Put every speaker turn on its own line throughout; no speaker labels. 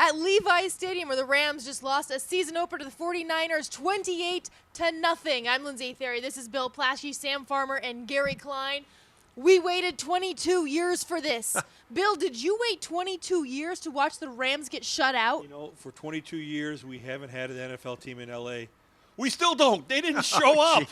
at Levi Stadium, where the Rams just lost a season opener to the 49ers 28-0. I'm Lindsey Thiry. This is Bill Plaschke, Sam Farmer, and Gary Klein. We waited 22 years for this. Bill, did you wait 22 years to watch the Rams get shut out?
You know, for 22 years, we haven't had an NFL team in L.A. We still don't. They didn't show up.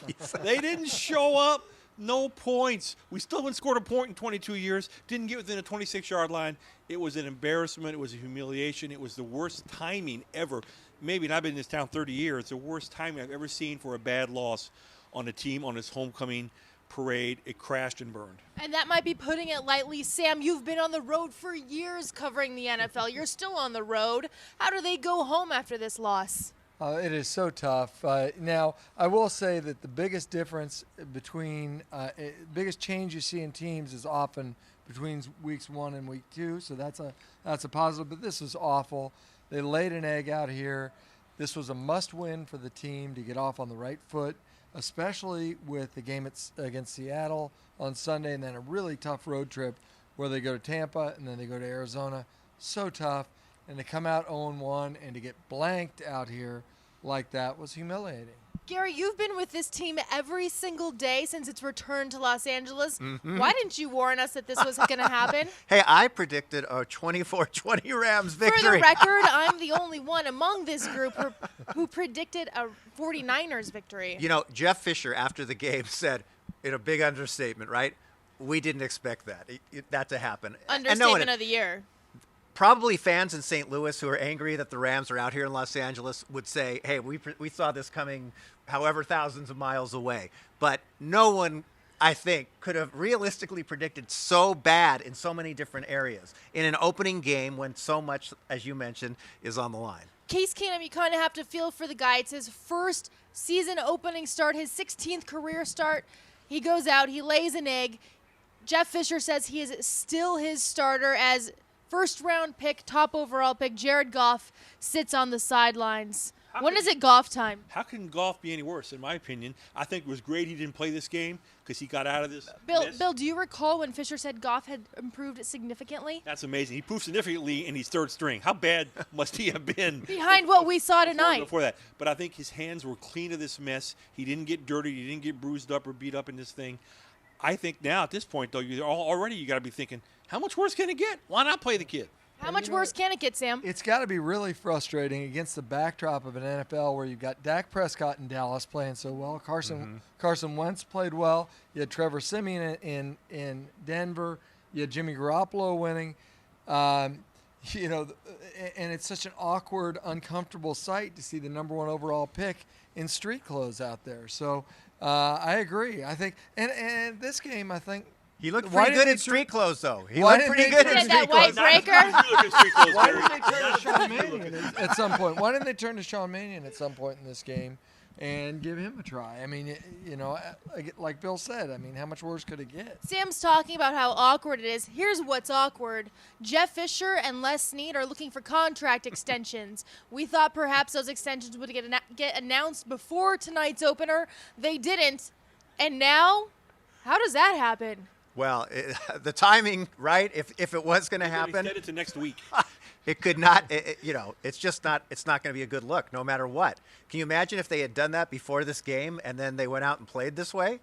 They didn't show up. No points. We still haven't scored a point in 22 years. Didn't get within a 26-yard line. It was an embarrassment. It was a humiliation. It was the worst timing ever. Maybe, and I've been in this town 30 years, it's the worst timing I've ever seen for a bad loss on a team on its homecoming parade. It crashed and burned.
And that might be putting it lightly. Sam, you've been on the road for years covering the NFL. You're still on the road. How do they go home after this loss?
It is so tough. Now, I will say that the biggest difference between, biggest change you see in teams is often between weeks 1 and week 2. So that's a positive. But this was awful. They laid an egg out here. This was a must-win for the team to get off on the right foot, especially with the game against Seattle on Sunday, and then a really tough road trip where they go to Tampa and then they go to Arizona. So tough. And to come out 0-1 and to get blanked out here like that was humiliating.
Gary, you've been with this team every single day since its return to Los Angeles.
Mm-hmm.
Why didn't you warn us that this was going to happen?
Hey, I predicted a 24-20 Rams victory.
For the record, I'm the only one among this group who predicted a 49ers victory.
You know, Jeff Fisher, after the game, said, in a big understatement, right? We didn't expect that to happen.
Understatement of the year.
Probably fans in St. Louis who are angry that the Rams are out here in Los Angeles would say, hey, we saw this coming however thousands of miles away. But no one, I think, could have realistically predicted so bad in so many different areas in an opening game when so much, as you mentioned, is on the line.
Case Keenum, you kind of have to feel for the guy. It's his first season opening start, his 16th career start. He goes out, he lays an egg. Jeff Fisher says he is still his starter as first-round pick, top overall pick, Jared Goff sits on the sidelines. When is it Goff time?
How can Goff be any worse, in my opinion? I think it was great he didn't play this game because he got out of this mess.
Bill, do you recall when Fisher said Goff had improved significantly?
That's amazing. He proved significantly in his third string. How bad must he have been?
Behind what we saw tonight.
Before that. But I think his hands were clean of this mess. He didn't get dirty. He didn't get bruised up or beat up in this thing. I think now at this point, though, you got to be thinking, how much worse can it get? Why not play the kid?
How much worse can it get, Sam?
It's got to be really frustrating against the backdrop of an NFL where you've got Dak Prescott in Dallas playing so well. Carson Wentz played well. You had Trevor Siemian in Denver. You had Jimmy Garoppolo winning. And it's such an awkward, uncomfortable sight to see the number 1 overall pick in street clothes out there. So I agree. I think, and this game, I think,
he looked pretty good in street clothes, though. He
Why
looked
didn't
pretty
they
good
turn
in
that
street
white
clothes.
breaker?
Why didn't they turn to Sean Mannion at some point? Why didn't they turn to Sean Mannion at some point in this game and give him a try? I mean, like Bill said, I mean, how much worse could it get?
Sam's talking about how awkward it is. Here's what's awkward. Jeff Fisher and Les Snead are looking for contract extensions. We thought perhaps those extensions would get announced before tonight's opener. They didn't. And now, how does that happen?
Well, the timing, right? If it was going to happen,
Extend it to next week.
it could not. It's just not. It's not going to be a good look, no matter what. Can you imagine if they had done that before this game and then they went out and played this way?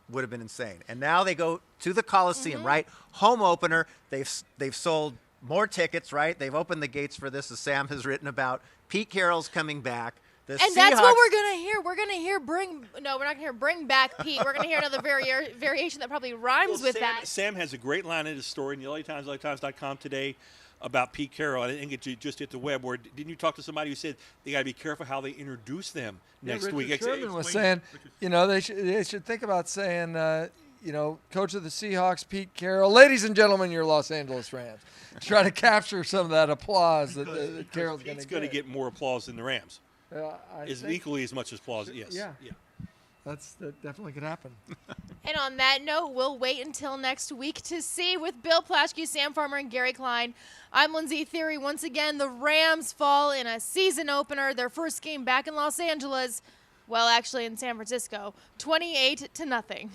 Would have been insane. And now they go to the Coliseum, right? Home opener. They've sold more tickets, right? They've opened the gates for this, as Sam has written about. Pete Carroll's coming back.
And that's what we're going to hear. We're going to hear we're not going to hear bring back Pete. We're going to hear another variation that probably rhymes with that.
Sam has a great line in his story in the LATimes.com today about Pete Carroll. I didn't get you just hit the web. Or didn't you talk to somebody who said they got to be careful how they introduce them next week?
Richard Sherman was saying, they should think about saying, coach of the Seahawks, Pete Carroll, ladies and gentlemen, your Los Angeles Rams. Try to capture some of that applause that Carroll's going to get.
He's going to get more applause than the Rams. Is equally as much as applause. Yes.
Yeah. That definitely could happen.
And on that note, we'll wait until next week to see with Bill Plaschke, Sam Farmer, and Gary Klein. I'm Lindsey Thiry. Once again, the Rams fall in a season opener, their first game back in Los Angeles. Well, actually in San Francisco, 28-0.